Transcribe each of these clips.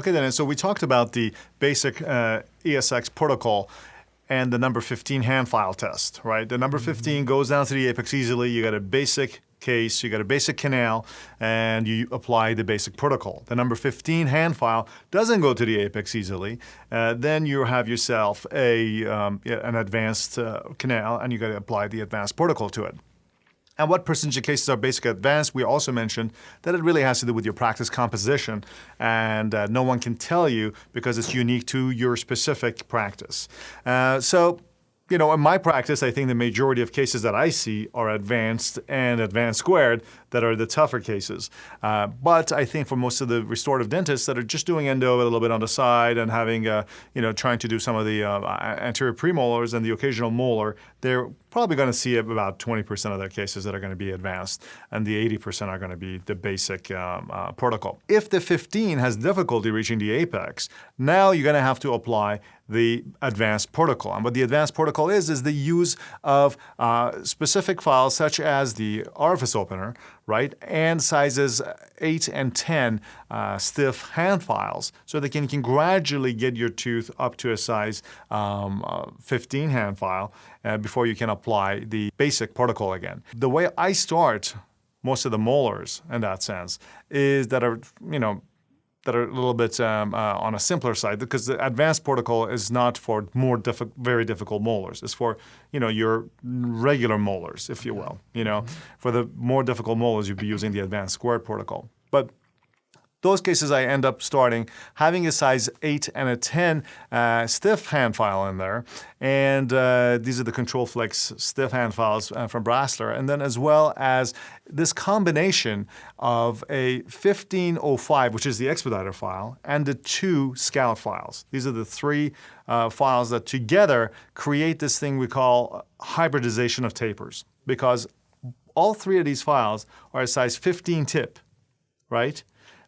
Okay, then, so we talked about the basic ESX protocol and the number 15 hand file test, right? The number 15 goes down to the apex easily. You got a basic case, you got a basic canal, and you apply the basic protocol. The number 15 hand file doesn't go to the apex easily. Then you have yourself an advanced canal, and you got to apply the advanced protocol to it. And what percentage of cases are basic advanced? We also mentioned that it really has to do with your practice composition, and no one can tell you because it's unique to your specific practice. So, you know, in my practice, I think the majority of cases that I see are advanced and advanced squared that are the tougher cases. But I think for most of the restorative dentists that are just doing endo a little bit on the side and having, trying to do some of the anterior premolars and the occasional molar, they're probably going to see about 20% of their cases that are going to be advanced, and the 80% are going to be the basic protocol. If the 15 has difficulty reaching the apex, now you're going to have to apply the advanced protocol. And what the advanced protocol is the use of specific files such as the orifice opener, right, and sizes 8 and 10 stiff hand files, so they can gradually get your tooth up to a size 15 hand file before you can apply the basic protocol again. The way I start most of the molars in that sense is that are a little bit on a simpler side, because the advanced protocol is not for very difficult molars. It's for, your regular molars, if you will. For the more difficult molars, you'd be using the advanced squared protocol. But those cases I end up starting having a size 8 and a 10 stiff hand file in there. And these are the Control Flex stiff hand files from Brasseler. And then as well as this combination of a 1505, which is the expediter file, and the 2 scout files. These are the 3 files that together create this thing we call hybridization of tapers. Because all 3 of these files are a size 15 tip, right?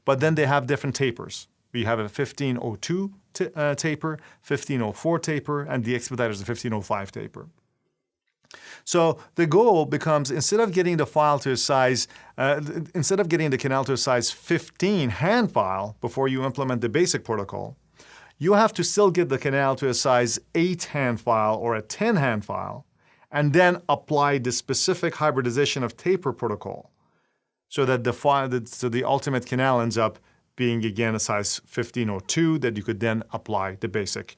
But then they have different tapers. We have a 1502 taper, 1504 taper, and the expediter is a 1505 taper. So the goal becomes, instead of getting the canal to a size 15 hand file before you implement the basic protocol, you have to still get the canal to a size 8 hand file or a 10 hand file, and then apply the specific hybridization of taper protocol, so that the ultimate canal ends up being, again, a size 1502 that you could then apply the basic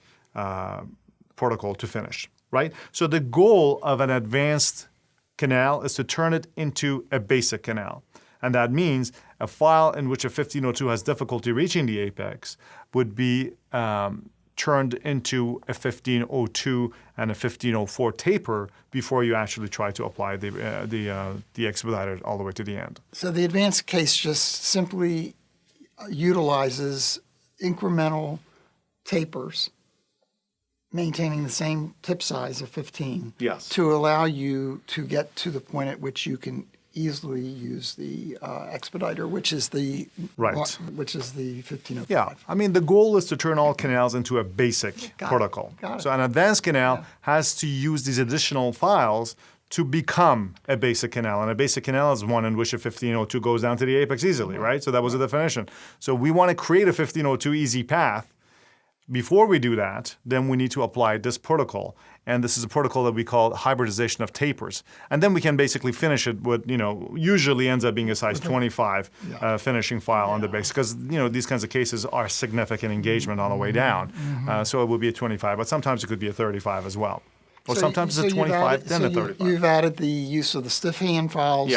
protocol to finish, right? So the goal of an advanced canal is to turn it into a basic canal. And that means a file in which a 1502 has difficulty reaching the apex would be turned into a 1502 and a 1504 taper before you actually try to apply the expediter all the way to the end. So the advanced case just simply utilizes incremental tapers, maintaining the same tip size of 15, yes, to allow you to get to the point at which you can easily use the expediter, which is the 1505. Yeah, I mean, the goal is to turn all canals into a basic protocol. So an advanced canal has to use these additional files to become a basic canal. And a basic canal is one in which a 1502 goes down to the apex easily, right? So that was the definition. So we want to create a 1502 easy path. Before we do that, then we need to apply this protocol. And this is a protocol that we call hybridization of tapers. And then we can basically finish it with, usually ends up being a size 25 finishing file on the base. Because, these kinds of cases are significant engagement on the way down. So it would be a 25, but sometimes it could be a 35 as well. Or sometimes it's a 25, then a 35. You've added the use of the stiff hand files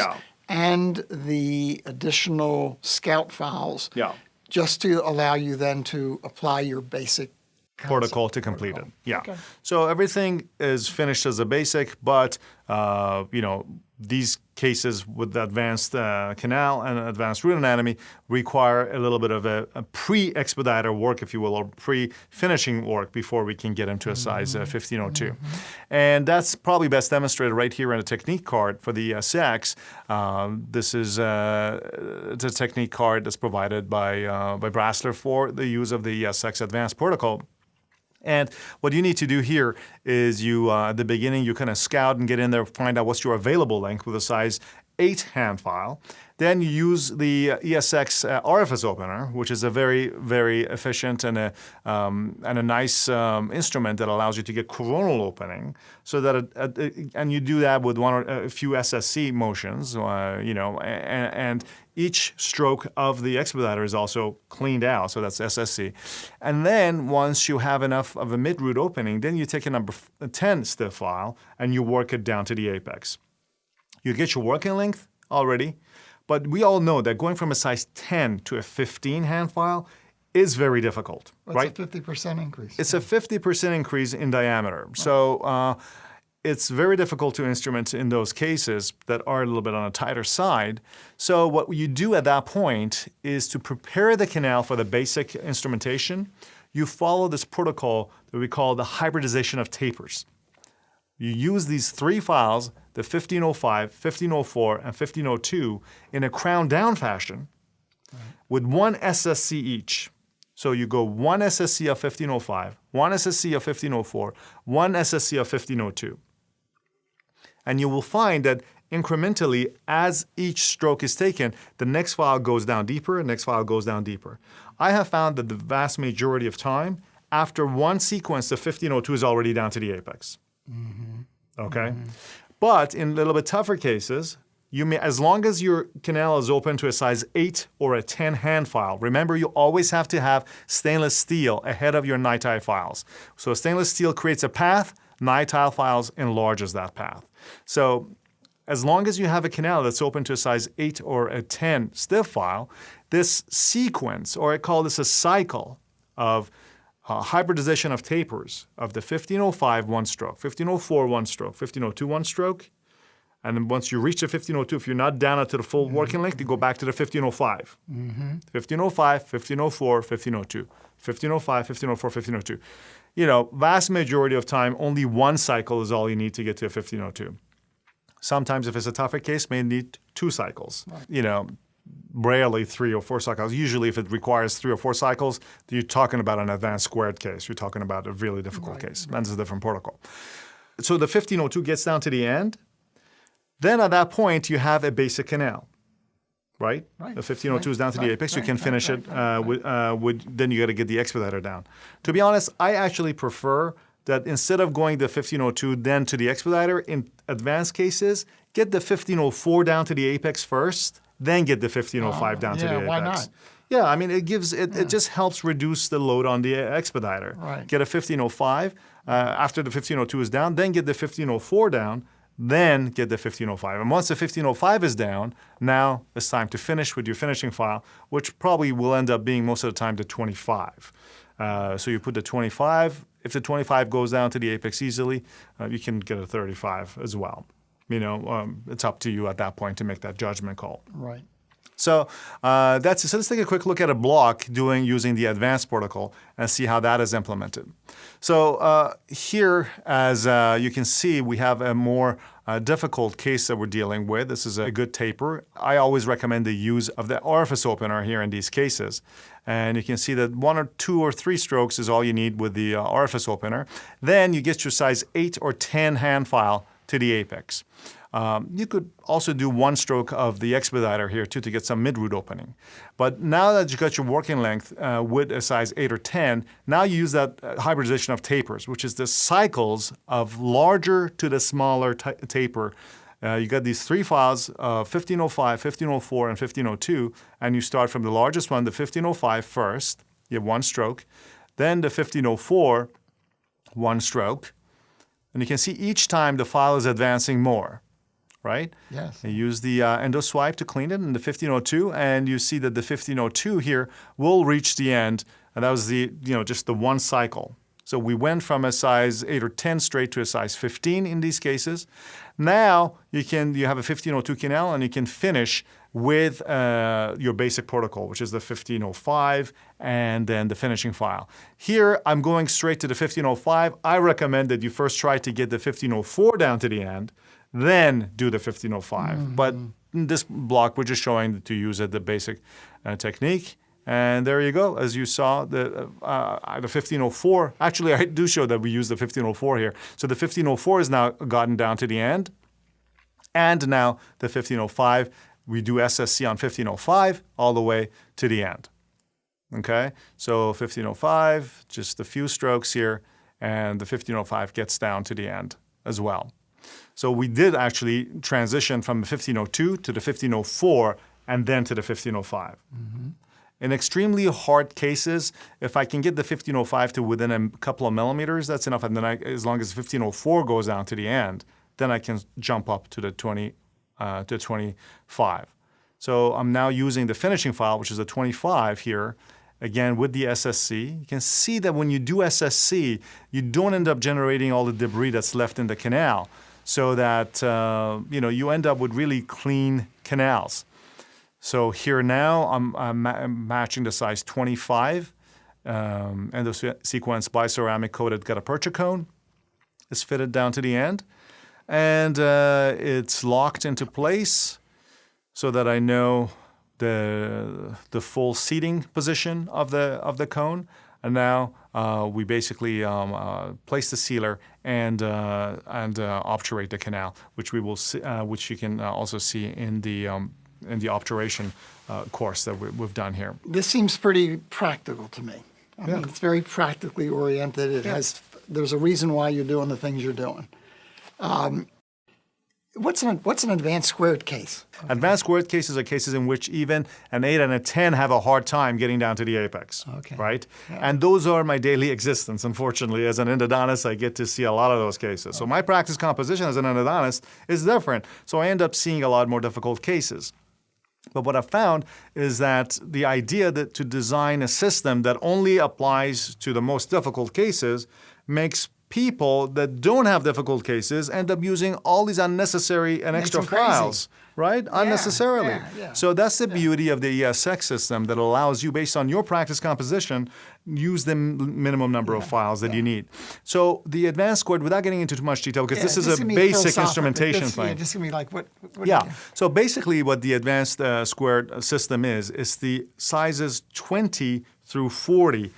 and the additional scout files. Yeah. Just to allow you then to apply your basic protocol to complete it. Yeah. Okay. So everything is finished as a basic, but these cases with the advanced canal and advanced root anatomy require a little bit of a pre-expediter work, if you will, or pre-finishing work before we can get into a size 1502. And that's probably best demonstrated right here in the technique card for the SX. This is the technique card that's provided by Brasseler for the use of the SX advanced protocol. And what you need to do here is at the beginning, you kind of scout and get in there, find out what's your available length with a size 8 hand file. Then you use the ESX orifice opener, which is a very, very efficient and a nice instrument that allows you to get coronal opening. So that and you do that with one or a few SSC motions, and each stroke of the expediter is also cleaned out, so that's SSC. And then once you have enough of a mid-root opening, then you take a number 10 stiff file and you work it down to the apex. You get your working length already, but we all know that going from a size 10 to a 15 hand file is very difficult, right? It's a 50% increase. It's a 50% increase in diameter. Right. So it's very difficult to instrument in those cases that are a little bit on a tighter side. So what you do at that point is to prepare the canal for the basic instrumentation. You follow this protocol that we call the hybridization of tapers. You use these 3 files, the 1505, 1504, and 1502, in a crown down fashion with 1 SSC each. So you go 1 SSC of 1505, 1 SSC of 1504, 1 SSC of 1502. And you will find that incrementally, as each stroke is taken, the next file goes down deeper, the next file goes down deeper. I have found that the vast majority of time, after one sequence, the 1502 is already down to the apex. Okay? But in a little bit tougher cases, you may, as long as your canal is open to a size 8 or a 10 hand file, remember you always have to have stainless steel ahead of your nitile files. So stainless steel creates a path, nitile files enlarges that path. So as long as you have a canal that's open to a size 8 or a 10 stiff file, this sequence, or I call this a cycle of hybridization of tapers of the 1505 one stroke, 1504 one stroke, 1502 one stroke, and then once you reach the 1502, if you're not down to the full working length, you go back to the 1505. 1505, 1504, 1502. 1505, 1504, 1502. You know, vast majority of time, only one cycle is all you need to get to a 1502. Sometimes if it's a tougher case, may need 2 cycles. Right. You know, rarely 3 or 4 cycles. Usually if it requires 3 or 4 cycles, you're talking about an advanced squared case. You're talking about a really difficult case. That's a different protocol. So the 1502 gets down to the end. Then at that point, you have a basic canal, right? The 1502 is down to the apex. You can finish it with then you got to get the expediter down. To be honest, I actually prefer that instead of going the 1502 then to the expediter, in advanced cases, get the 1504 down to the apex first, then get the 1505 down to the apex. Why not? Yeah, I mean, it just helps reduce the load on the expediter. Right. Get a 1505 after the 1502 is down, then get the 1504 down, then get the 1505. And once the 1505 is down, now it's time to finish with your finishing file, which probably will end up being most of the time the 25. So you put the 25. If the 25 goes down to the apex easily, you can get a 35 as well. You know, it's up to you at that point to make that judgment call. Right. So that's it. So let's take a quick look at a block using the advanced protocol and see how that is implemented. So here, as you can see, we have a more difficult case that we're dealing with. This is a good taper. I always recommend the use of the orifice opener here in these cases. And you can see that 1 or 2 or 3 strokes is all you need with the orifice opener. Then you get your size 8 or 10 hand file to the apex. You could also do 1 stroke of the expediter here too to get some mid-root opening. But now that you got your working length with a size 8 or 10, now you use that hybridization of tapers, which is the cycles of larger to the smaller taper. You got these 3 files, 1505, 1504, and 1502, and you start from the largest one, the 1505 first. You have 1 stroke. Then the 1504, 1 stroke. And you can see each time the file is advancing more. Right? Yes. You use the endo swipe to clean it in the 1502, and you see that the 1502 here will reach the end, and that was just the 1 cycle. So we went from a size 8 or 10 straight to a size 15 in these cases. Now you have a 1502 canal, and you can finish with your basic protocol, which is the 1505, and then the finishing file. Here, I'm going straight to the 1505. I recommend that you first try to get the 1504 down to the end, then do the 1505. But in this block, we're just showing to use the basic technique. And there you go. As you saw, the 1504, actually, I do show that we use the 1504 here. So the 1504 is now gotten down to the end. And now the 1505, we do SSC on 1505 all the way to the end. Okay, so 1505, just a few strokes here, and the 1505 gets down to the end as well. So we did actually transition from the 1502 to the 1504 and then to the 1505. In extremely hard cases, if I can get the 1505 to within a couple of millimeters, that's enough. And then as long as 1504 goes down to the end, then I can jump up to the 25. So I'm now using the finishing file, which is a 25 here, again with the SSC. You can see that when you do SSC, you don't end up generating all the debris that's left in the canal, so that you end up with really clean canals. So here now I'm matching the size 25, end-of-sequence biceramic coated gutta-percha cone is fitted down to the end, and it's locked into place so that I know the full seating position of the cone. And now we basically place the sealer and obturate the canal, which we will see, which you can also see in the obturation course that we've done here. This seems pretty practical to me. I mean, it's very practically oriented. There's a reason why you're doing the things you're doing. What's an advanced squared case? Advanced squared cases are cases in which even an 8 and a 10 have a hard time getting down to the apex, right? And those are my daily existence, unfortunately. As an endodontist, I get to see a lot of those cases. So my practice composition as an endodontist is different. So I end up seeing a lot more difficult cases. But what I've found is that the idea that to design a system that only applies to the most difficult cases makes people that don't have difficult cases end up using all these unnecessary and extra files, right? Unnecessarily. So that's the beauty of the ESX system that allows you, based on your practice composition, use the minimum number of files that you need. So the advanced squared, without getting into too much detail, because this is a basic instrumentation thing. Just give me like what So basically what the advanced squared system is the sizes 20 through 40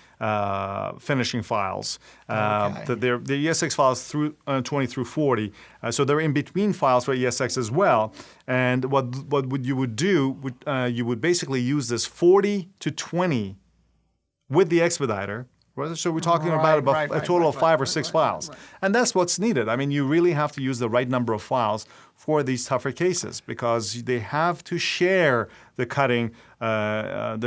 finishing files. The ESX files through 20 through 40. So they're in between files for ESX as well. And what you would do, you would basically use this 40 to 20 with the expediter. So we're talking about a total of 5 or 6 files. And that's what's needed. I mean, you really have to use the right number of files for these tougher cases, because they have to share the cutting of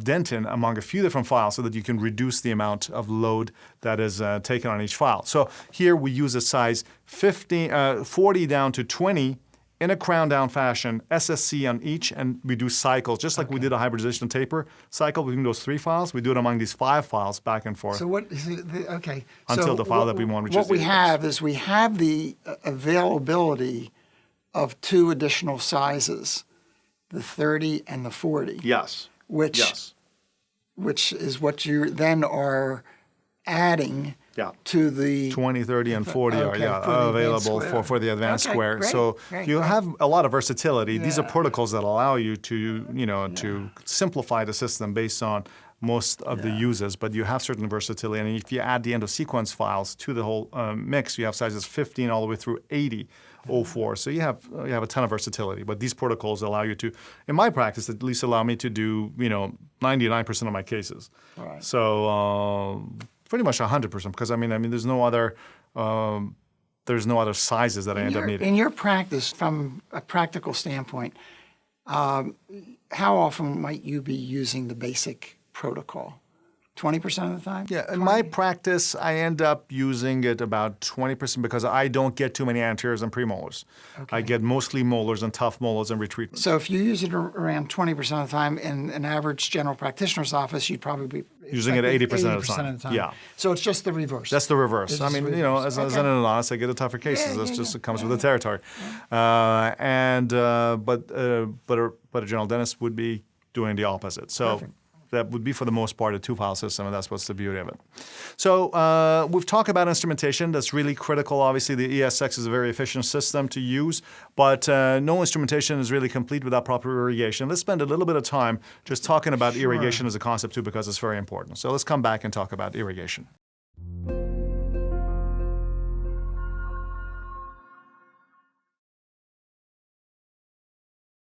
dentin among a few different files so that you can reduce the amount of load that is taken on each file. So here we use a size 40 down to 20 in a crown down fashion, SSC on each, and we do cycles, just like we did a hybridization taper cycle between those 3 files. We do it among these 5 files back and forth. So until the file that we want, which is what we have is we have the availability of 2 additional sizes, the 30 and the 40. Yes. Which is what you then are adding to the 20, 30, and 40 are available for the advanced square. Great, so you have a lot of versatility. These are protocols that allow you to to simplify the system based on most of the uses, but you have certain versatility. And if you add the end of sequence files to the whole mix, you have sizes 15 all the way through 80/04. So you have a ton of versatility. But these protocols allow you to, in my practice, at least allow me to do 99% of my cases. Right. So pretty much 100%, because I mean there's no other sizes that I end up needing. In your practice, from a practical standpoint, how often might you be using the basic protocol? 20% of the time? Yeah, in my practice, I end up using it about 20% because I don't get too many anteriors and premolars. I get mostly molars and tough molars and retreatments. So if you use it around 20% of the time in an average general practitioner's office, you'd probably be using it 80% of the time. Yeah. So it's just the reverse. That's the reverse. I mean, as an endodontist, I get the tougher cases. It comes with the territory. But a general dentist would be doing the opposite. So that would be, for the most part, a 2-file system, and that's what's the beauty of it. So we've talked about instrumentation. That's really critical. Obviously, the ESX is a very efficient system to use, but no instrumentation is really complete without proper irrigation. Let's spend a little bit of time just talking about irrigation as a concept, too, because it's very important. So let's come back and talk about irrigation.